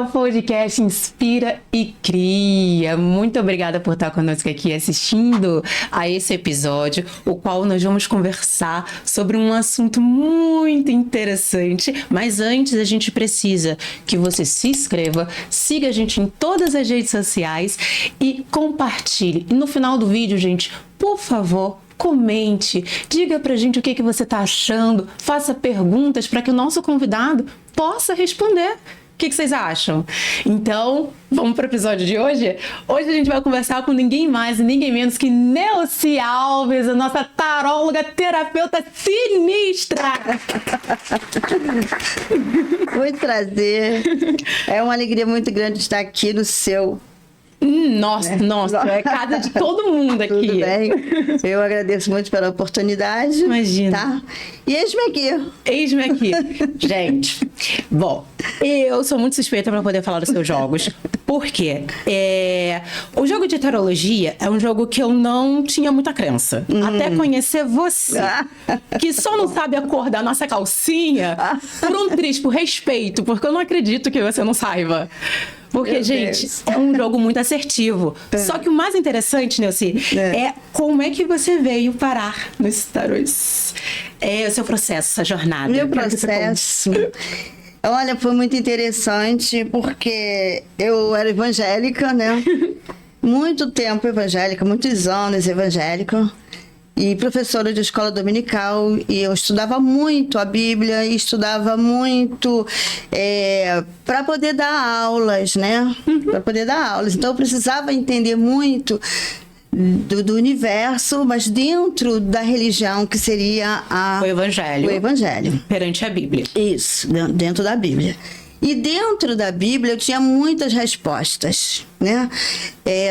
ao podcast Inspira e Cria. Muito obrigada por estar conosco aqui assistindo a esse episódio, o qual nós vamos conversar sobre um assunto muito interessante. Mas antes, a gente precisa que você se inscreva, siga a gente em todas as redes sociais e compartilhe. E no final do vídeo, gente, por favor, comente, diga pra gente o que você tá achando, faça perguntas para que o nosso convidado possa responder. O que vocês acham? Então, vamos para o episódio de hoje? Hoje a gente vai conversar com ninguém mais e ninguém menos que Neuci Alves, a nossa taróloga, terapeuta sinistra. Muito prazer. É uma alegria muito grande estar aqui no seu... Nossa, é casa de todo mundo aqui. Tudo bem. Eu agradeço muito pela oportunidade. Imagina. Tá? E eis-me aqui. Eis-me aqui. Gente, bom, eu sou muito suspeita para poder falar dos seus jogos. Por quê? O jogo de tarologia é um jogo que eu não tinha muita crença. Até conhecer você, que só não sabe a cor da nossa calcinha, por um triste, por respeito, porque eu não acredito que você não saiba. Porque, gente, é um jogo muito assertivo. Só que o mais interessante, Neuci, é como é que você veio parar nos tarôs. É o seu processo, essa jornada. Meu processo... Olha, foi muito interessante, porque eu era evangélica, né? Muito tempo evangélica, muitos anos evangélica. E professora de escola dominical, e eu estudava muito a Bíblia, e estudava muito para poder dar aulas, né? Para poder dar aulas. Então eu precisava entender muito do universo, mas dentro da religião, que seria o Evangelho. O Evangelho. Perante a Bíblia. Isso, dentro da Bíblia. E dentro da Bíblia eu tinha muitas respostas, né?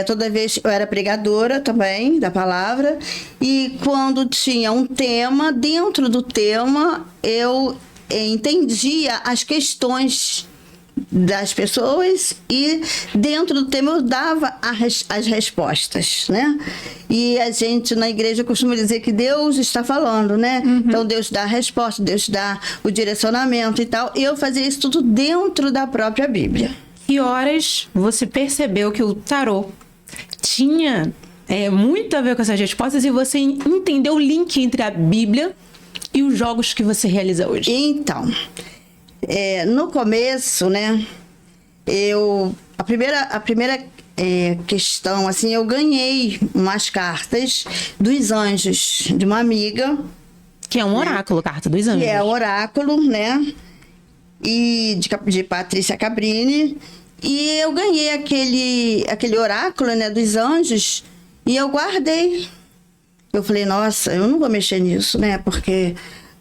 Toda vez eu era pregadora também da palavra, e quando tinha um tema, dentro do tema eu entendia as questões das pessoas, e dentro do tema eu dava as respostas, né? E a gente na igreja costuma dizer que Deus está falando, né? Então Deus dá a resposta, Deus dá o direcionamento e tal. E eu fazia isso tudo dentro da própria Bíblia. Que horas você percebeu que o tarô tinha muito a ver com essas respostas e você entendeu o link entre a Bíblia e os jogos que você realiza hoje? Então, no começo, né, a primeira questão, assim, eu ganhei umas cartas dos anjos, de uma amiga. Que é um oráculo, carta dos anjos. Que é oráculo, né, e de Patrícia Cabrini. E eu ganhei aquele oráculo, né, dos anjos, e eu guardei. Eu falei, nossa, eu não vou mexer nisso, né, porque...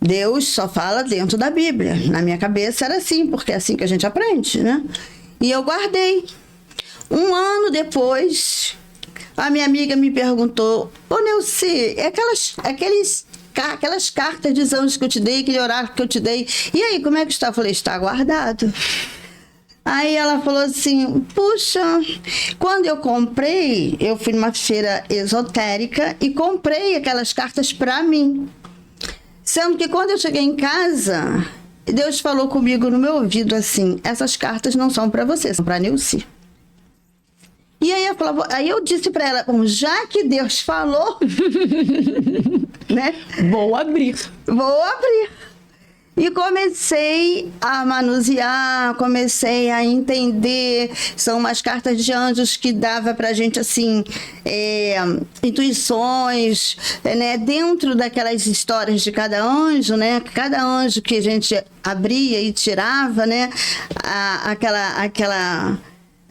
Deus só fala dentro da Bíblia. Na minha cabeça era assim, porque é assim que a gente aprende, né? E eu guardei. Um ano depois, a minha amiga me perguntou, ô Neuci, aquelas cartas de anjos que eu te dei, aquele oráculo que eu te dei, e aí, como é que está? Eu falei, está guardado. Aí ela falou assim, puxa, quando eu comprei, eu fui numa feira esotérica e comprei aquelas cartas para mim. Sendo que quando eu cheguei em casa, Deus falou comigo no meu ouvido assim, essas cartas não são para você, são para Neuci. E aí eu disse para ela, bom, já que Deus falou, né? Vou abrir. E comecei a manusear, comecei a entender. São umas cartas de anjos que dava pra gente, assim, intuições, né? Dentro daquelas histórias de cada anjo, né? Cada anjo que a gente abria e tirava, né?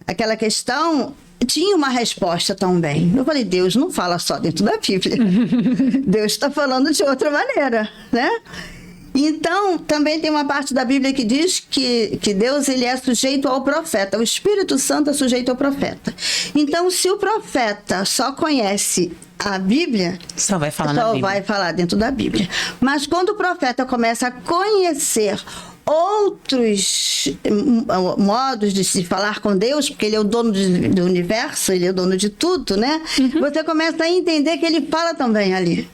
Aquela questão... tinha uma resposta também. Eu falei, Deus não fala só dentro da Bíblia. Deus está falando de outra maneira, né? Então, também tem uma parte da Bíblia que diz que Deus ele é sujeito ao profeta. O Espírito Santo é sujeito ao profeta. Então, se o profeta só conhece a Bíblia, só vai falar vai falar dentro da Bíblia. Mas quando o profeta começa a conhecer outros modos de se falar com Deus, porque ele é o dono do universo, ele é o dono de tudo, né? Você começa a entender que ele fala também ali.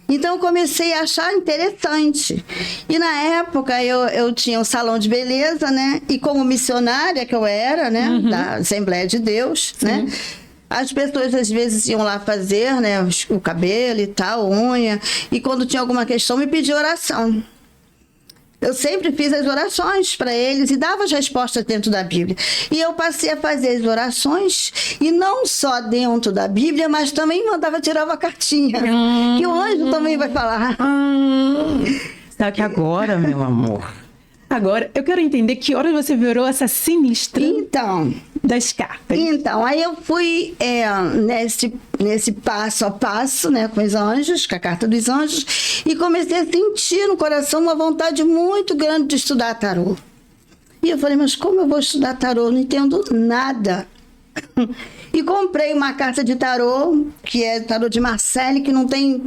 Então eu comecei a achar interessante. E na época eu tinha um salão de beleza, né? E como missionária que eu era, né? Da Assembleia de Deus, né? As pessoas às vezes iam lá fazer, né? O cabelo e tal, unha. E quando tinha alguma questão me pedia oração. Eu sempre fiz as orações para eles e dava as respostas dentro da Bíblia. E eu passei a fazer as orações, e não só dentro da Bíblia, mas também mandava tirar uma cartinha, que o anjo também vai falar. Só que agora, meu amor, agora eu quero entender que hora você virou essa sinistra das cartas. Então, aí eu fui nesse passo a passo, né, com os anjos, com a carta dos anjos, e comecei a sentir no coração uma vontade muito grande de estudar tarô. E eu falei, mas como eu vou estudar tarô? Eu não entendo nada. E comprei uma carta de tarô, que é tarô de Marcelle, que não tem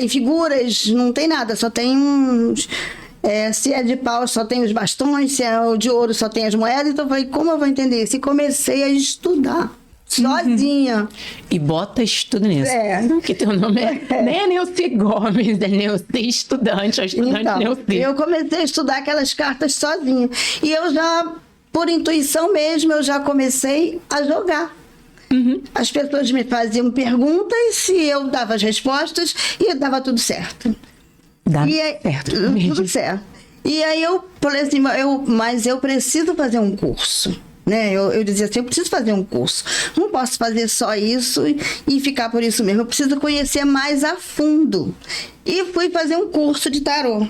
figuras, não tem nada, só tem uns... se é de pau, só tem os bastões, se é o de ouro, só tem as moedas. Então eu falei, como eu vou entender isso? E comecei a estudar, sozinha. E bota estudo nisso. Que teu nome nem é Neuci Gomes, é Neuci Estudante, é estudante então, Neuci. Eu comecei a estudar aquelas cartas sozinha. E eu já, por intuição mesmo, eu já comecei a jogar. As pessoas me faziam perguntas e eu dava as respostas e dava tudo certo. Tudo certo. E aí eu falei assim, mas eu preciso fazer um curso, né? Eu dizia assim, eu preciso fazer um curso. Não posso fazer só isso e ficar por isso mesmo. Eu preciso conhecer mais a fundo. E fui fazer um curso de tarô,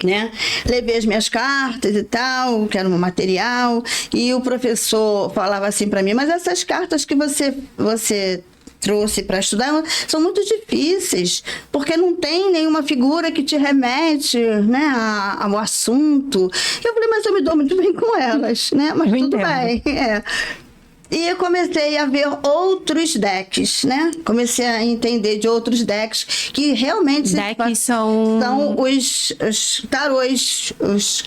né? Levei as minhas cartas e tal, que era um material, e o professor falava assim para mim, mas essas cartas que você trouxe para estudar são muito difíceis, porque não tem nenhuma figura que te remete, né, ao assunto. Eu falei, mas eu me dou muito bem com elas, né? Mas tudo bem. E eu comecei a ver outros decks, né? Comecei a entender de outros decks que realmente... Decks são os tarôs,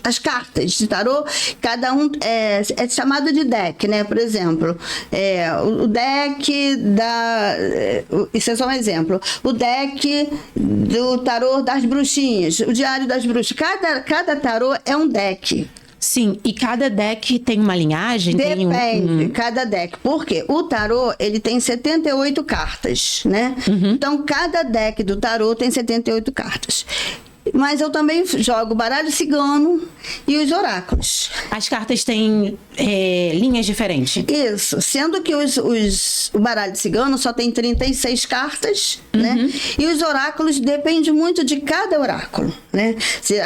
as cartas de tarô. Cada um é chamado de deck, né? Por exemplo, o deck da... Isso é só um exemplo. O deck do tarô das bruxinhas, o diário das bruxas. Cada tarô é um deck. Sim, e cada deck tem uma linhagem? Depende, cada deck. Por quê? O tarô, ele tem 78 cartas, né? Então, cada deck do tarô tem 78 cartas. Mas eu também jogo baralho cigano e os oráculos. As cartas têm linhas diferentes? Isso. Sendo que o baralho cigano só tem 36 cartas, né? E os oráculos depende muito de cada oráculo, né?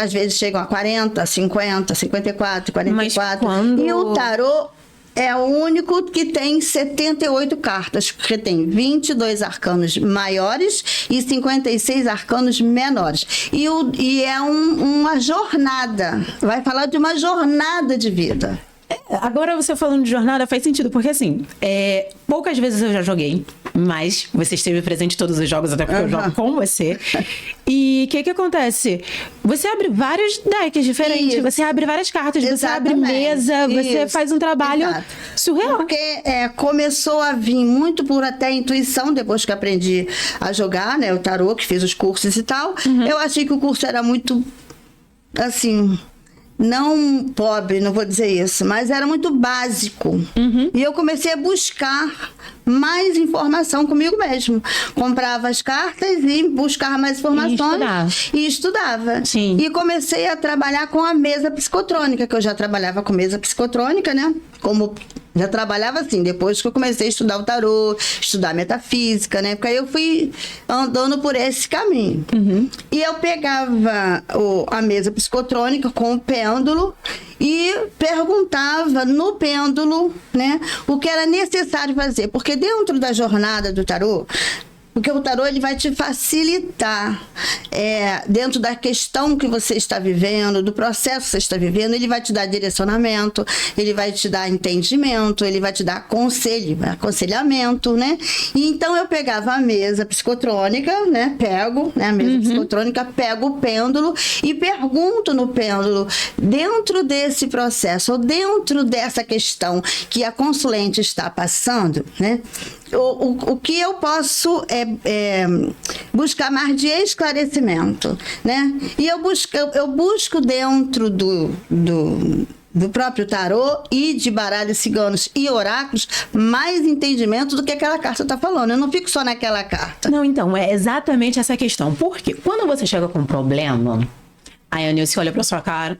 Às vezes chegam a 40, 50, 54, 44. E o tarô é o único que tem 78 cartas, porque tem 22 arcanos maiores e 56 arcanos menores. E é uma jornada, vai falar de uma jornada de vida. Agora você falando de jornada faz sentido, porque assim, poucas vezes eu já joguei, mas você esteve presente em todos os jogos, até porque eu jogo com você. E o que acontece? Você abre vários decks diferentes, você abre várias cartas, você abre mesa, você faz um trabalho surreal. Porque começou a vir muito por até intuição, depois que aprendi a jogar, né, o tarô, que fiz os cursos e tal. Eu achei que o curso era muito, assim... não pobre, não vou dizer isso, mas era muito básico. E eu comecei a buscar mais informação comigo mesmo. Comprava as cartas e buscava mais informações. E estudava. Sim. E comecei a trabalhar com a mesa psicotrônica, que eu já trabalhava com mesa psicotrônica, né? Já trabalhava assim, depois que eu comecei a estudar o tarô, estudar metafísica, né? Porque aí eu fui andando por esse caminho. E eu pegava a mesa psicotrônica com o pêndulo e perguntava no pêndulo, né, o que era necessário fazer. Porque dentro da jornada do tarô, porque o tarô ele vai te facilitar dentro da questão que você está vivendo, do processo que você está vivendo, ele vai te dar direcionamento, ele vai te dar entendimento, ele vai te dar aconselhamento, né? E então eu pegava a mesa psicotrônica, né? Pego o pêndulo e pergunto no pêndulo, dentro desse processo, ou dentro dessa questão que a consulente está passando, né? o que eu posso buscar mais de esclarecimento, né? E eu busco dentro do próprio tarô e de baralhos ciganos e oráculos mais entendimento do que aquela carta está falando. Eu não fico só naquela carta. Não, então, é exatamente essa questão. Porque quando você chega com um problema, aí a Nilce olha pra sua cara.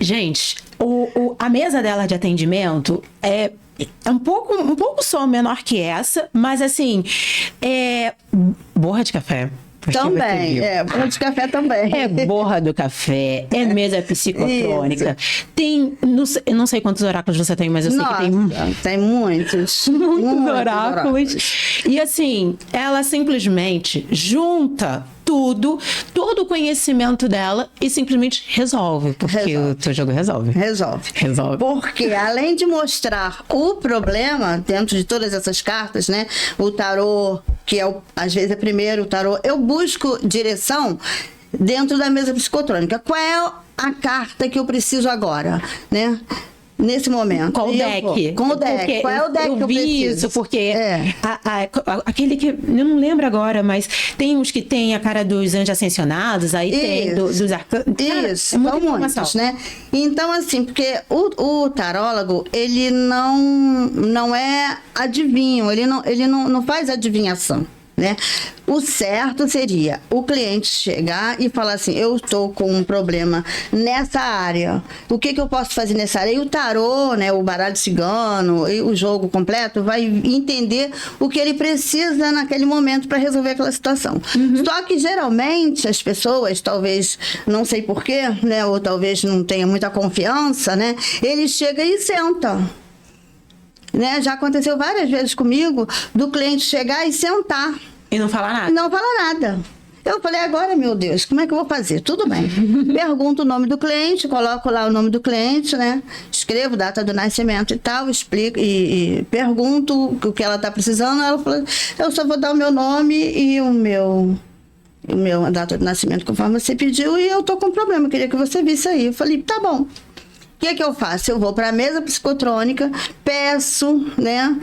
Gente, a mesa dela de atendimento é um pouco só menor que essa, mas assim, borra de café. Também, borra de café também. É borra do café, é mesa psicotrônica. Tem, eu não sei quantos oráculos você tem, mas eu sei que tem muitos. Muitos oráculos. E assim, ela simplesmente junta todo o conhecimento dela e simplesmente resolve. Porque o teu jogo resolve. Resolve. Porque além de mostrar o problema dentro de todas essas cartas, né? O tarô, que às vezes é primeiro o tarô, eu busco direção dentro da mesa psicotrônica. Qual é a carta que eu preciso agora, né? Nesse momento. Com o deck. Com o deck. Porque qual é o deck que eu preciso? Isso, porque aquele que... Eu não lembro agora, mas tem uns que tem a cara dos anjos ascensionados, aí tem dos arcanos. Isso, são muitos, né? Então, assim, porque o tarólogo, ele não é adivinho, ele não faz adivinhação, né? O certo seria o cliente chegar e falar assim, eu estou com um problema nessa área, o que eu posso fazer nessa área? E o tarô, né, o baralho cigano, e o jogo completo vai entender o que ele precisa naquele momento para resolver aquela situação. Só que geralmente as pessoas, talvez, não sei porquê, né, ou talvez não tenha muita confiança, né, ele chega e senta. Né? Já aconteceu várias vezes comigo do cliente chegar e sentar. E não falar nada? Não fala nada. Eu falei, agora, meu Deus, como é que eu vou fazer? Tudo bem. Pergunto o nome do cliente, coloco lá o nome do cliente, né? Escrevo data do nascimento e tal, explico e pergunto o que ela está precisando. Ela falou, eu só vou dar o meu nome e a data de nascimento conforme você pediu e eu tô com um problema, eu queria que você visse aí. Eu falei, tá bom. O que eu faço? Eu vou para a mesa psicotrônica, peço, né,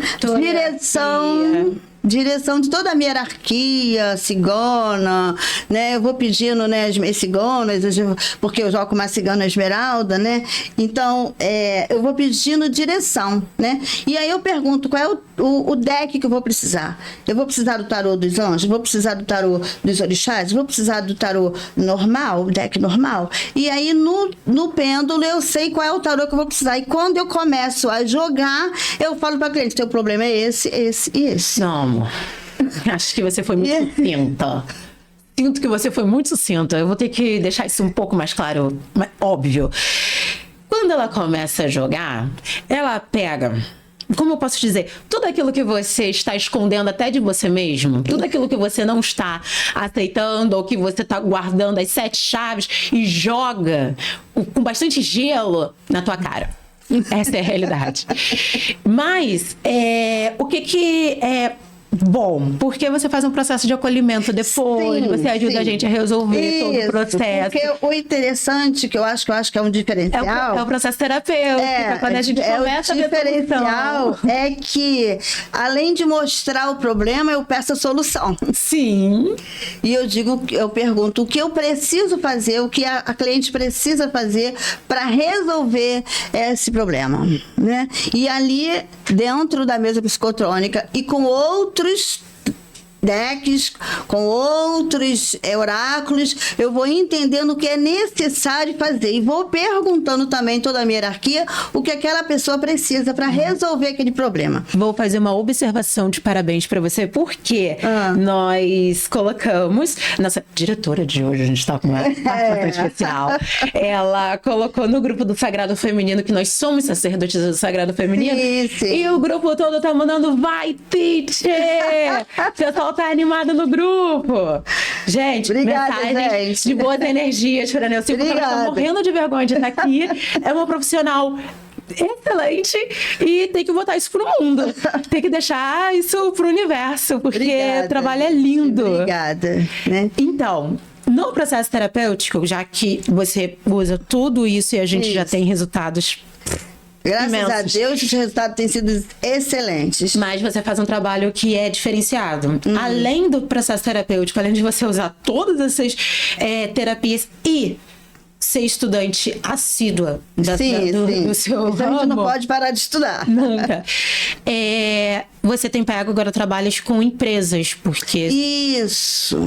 direção de toda a minha hierarquia cigana, né? Eu vou pedindo, né, as ciganas, porque eu jogo com uma cigana esmeralda, né? Então, eu vou pedindo direção, né? E aí eu pergunto qual é o deck que eu vou precisar. Eu vou precisar do tarô dos anjos? Vou precisar do tarô dos orixás? Vou precisar do tarô normal, deck normal? E aí, no pêndulo, eu sei qual é o tarô que eu vou precisar. E quando eu começo a jogar, eu falo para a cliente, teu problema é esse, esse e esse. Não. Acho que você foi muito sucinta. Sinto que você foi muito sucinta. Eu vou ter que deixar isso um pouco mais claro, óbvio. Quando ela começa a jogar, ela pega, como eu posso dizer, tudo aquilo que você está escondendo até de você mesmo, tudo aquilo que você não está aceitando ou que você está guardando as 7 chaves e joga com bastante gelo na tua cara. Essa é a realidade. Mas o que é bom, porque você faz um processo de acolhimento depois, você ajuda a gente a resolver todo o processo. Porque o interessante, que eu acho que é um diferencial... É o processo terapêutico, quando a gente começa a ver o diferencial é que, além de mostrar o problema, eu peço a solução. Sim. E eu pergunto o que eu preciso fazer, o que a cliente precisa fazer para resolver esse problema, né? E ali, dentro da mesa psicotrônica e com outros decks, com outros oráculos, eu vou entendendo o que é necessário fazer e vou perguntando também toda a minha hierarquia o que aquela pessoa precisa para resolver aquele problema. Vou fazer uma observação de parabéns para você, porque nós colocamos, nossa diretora de hoje, a gente está com uma participação especial, ela colocou no grupo do Sagrado Feminino, que nós somos sacerdotes do Sagrado Feminino, e o grupo todo tá mandando, vai, teacher! Pessoal tá animado no grupo. Gente, obrigada, mensagens de boas energias para a Nilce, porque ela tá morrendo de vergonha de estar aqui. É uma profissional excelente e tem que botar isso pro mundo. Tem que deixar isso pro universo, porque o trabalho é lindo. Obrigada. Né? Então, no processo terapêutico, já que você usa tudo isso e a gente já tem resultados Graças a imensos. Deus, os resultados têm sido excelentes. Mas você faz um trabalho que é diferenciado. Além do processo terapêutico, além de você usar todas essas terapias e ser estudante assídua do seu Então, a gente não ramo, pode parar de estudar. nunca. Você tem pego agora trabalhos com empresas, porque Isso.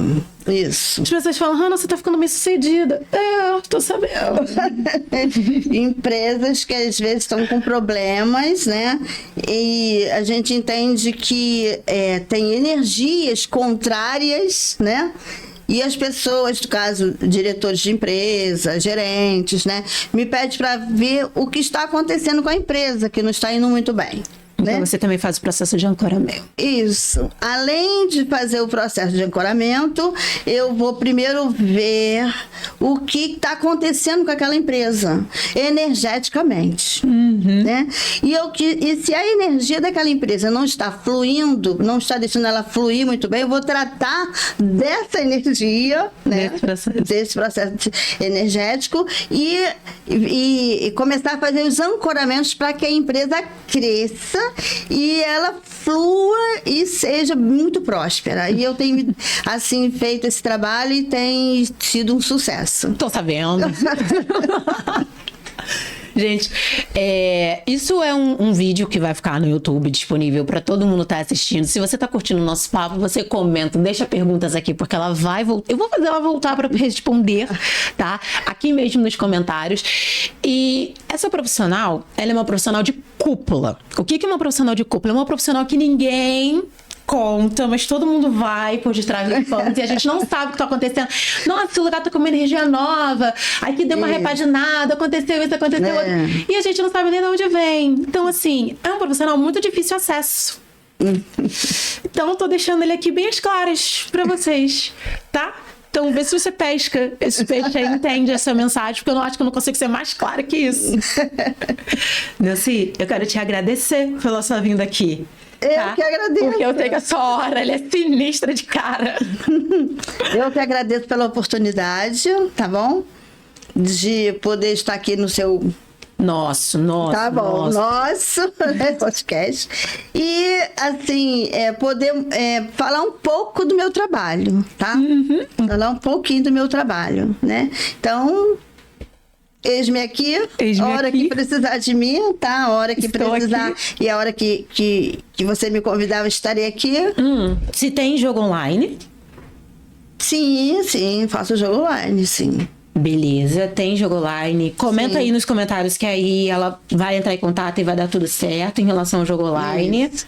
as pessoas falam, Hannah, você tá ficando bem sucedida. Tô sabendo. Empresas que às vezes estão com problemas, né? E a gente entende que tem energias contrárias, né? E as pessoas, no caso, diretores de empresa, gerentes, né? Me pedem para ver o que está acontecendo com a empresa, que não está indo muito bem. Então Né? você também faz o processo de ancoramento. Isso. Além de fazer o processo de ancoramento, eu vou primeiro ver o que está acontecendo com aquela empresa, energeticamente. Né? E se a energia daquela empresa não está fluindo, não está deixando ela fluir muito bem, eu vou tratar dessa energia, né? Desse processo energético e começar a fazer os ancoramentos para que a empresa cresça e ela flua e seja muito próspera. E eu tenho, assim, feito esse trabalho e tem sido um sucesso. Tô sabendo. Gente, isso é um vídeo que vai ficar no YouTube disponível para todo mundo estar assistindo. Se você tá curtindo o nosso papo, você comenta, deixa perguntas aqui, porque ela vai voltar. Eu vou fazer ela voltar para responder, tá? Aqui mesmo nos comentários. E essa profissional, ela é uma profissional de cúpula. O que é uma profissional de cúpula? É uma profissional que ninguém conta, mas todo mundo vai por detrás dos panos e a gente não sabe o que tá acontecendo. Nossa, esse lugar tá com uma energia nova, aqui deu uma repaginada, aconteceu isso, aconteceu outro. E a gente não sabe nem de onde vem. Então, assim, é um profissional muito difícil acesso. Então, eu tô deixando ele aqui bem às claras pra vocês, tá? Então, vê se você pesca esse peixe aí, entende essa mensagem, porque eu não acho que eu não consigo ser mais clara que isso. Nancy, eu quero te agradecer pela sua vinda aqui. Eu que agradeço. Porque eu sei que a sua hora ela é sinistra de cara. Eu que agradeço pela oportunidade, tá bom? De poder estar aqui no seu... Nosso. Tá bom, nosso né, podcast. E, assim, poder falar um pouco do meu trabalho, tá? Falar um pouquinho do meu trabalho, né? Então... Eis-me aqui, a hora que precisar de mim, tá? A hora que Estou precisar aqui. e a hora que você me convidava, estarei aqui. Se tem jogo online? Sim, faço jogo online, sim. Beleza, tem jogo online. Comenta Sim. aí nos comentários que aí ela vai entrar em contato e vai dar tudo certo em relação ao jogo online. Isso.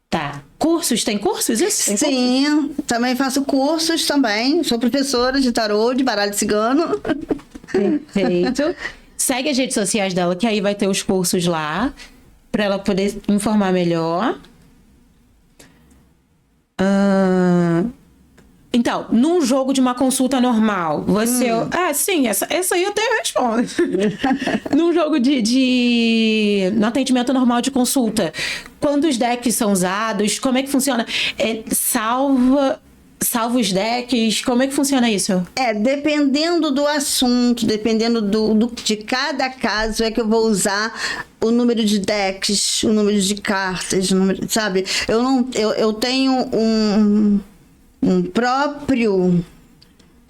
Tá. Cursos? Tem cursos? Isso? Tem Sim, também faço cursos também. Sou professora de tarô, de baralho cigano. Perfeito. Segue as redes sociais dela, que aí vai ter os cursos lá, para ela poder informar melhor. Então, num jogo de uma consulta normal, você... sim, essa aí eu tenho respondo. Num jogo no atendimento normal de consulta, quando os decks são usados, como é que funciona? Salva os decks, como é que funciona isso? Dependendo do assunto, dependendo de cada caso, é que eu vou usar o número de decks, o número de cartas, sabe? Eu tenho um próprio,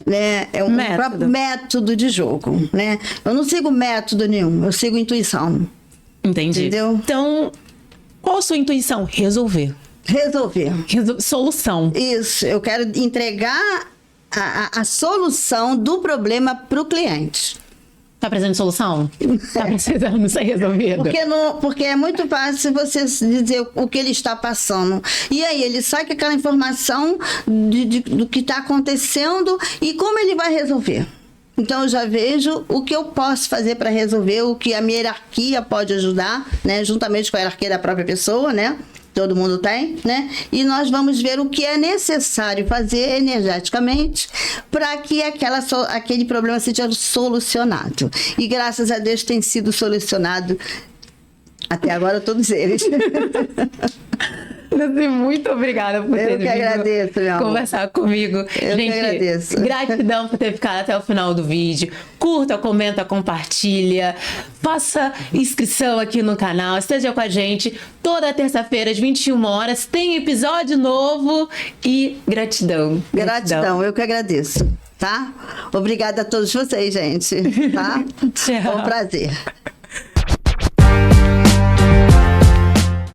né? Método. Próprio método de jogo, né? Eu não sigo método nenhum, eu sigo intuição. Entendi. Entendeu? Então, qual a sua intuição? Resolver. Solução. Isso, eu quero entregar a solução do problema para o cliente. Tá precisando de solução? Tá precisando ser resolvido? Porque é muito fácil você dizer o que ele está passando. E aí, ele sai com aquela informação do que está acontecendo e como ele vai resolver. Então, eu já vejo o que eu posso fazer para resolver, o que a minha hierarquia pode ajudar, né? Juntamente com a hierarquia da própria pessoa, né? Todo mundo tem, né? E nós vamos ver o que é necessário fazer energeticamente para que aquele problema seja solucionado. E graças a Deus tem sido solucionado até agora todos eles. Nancy, muito obrigada por ter Eu que agradeço, meu amor. conversar comigo. Eu Gente, que agradeço. gratidão por ter ficado até o final do vídeo. Curta, comenta, compartilha. Faça inscrição aqui no canal. Esteja com a gente toda terça-feira às 21 horas. Tem episódio novo e gratidão. Gratidão, eu que agradeço, tá? Obrigada a todos vocês, gente, tá? Tchau. Foi um prazer.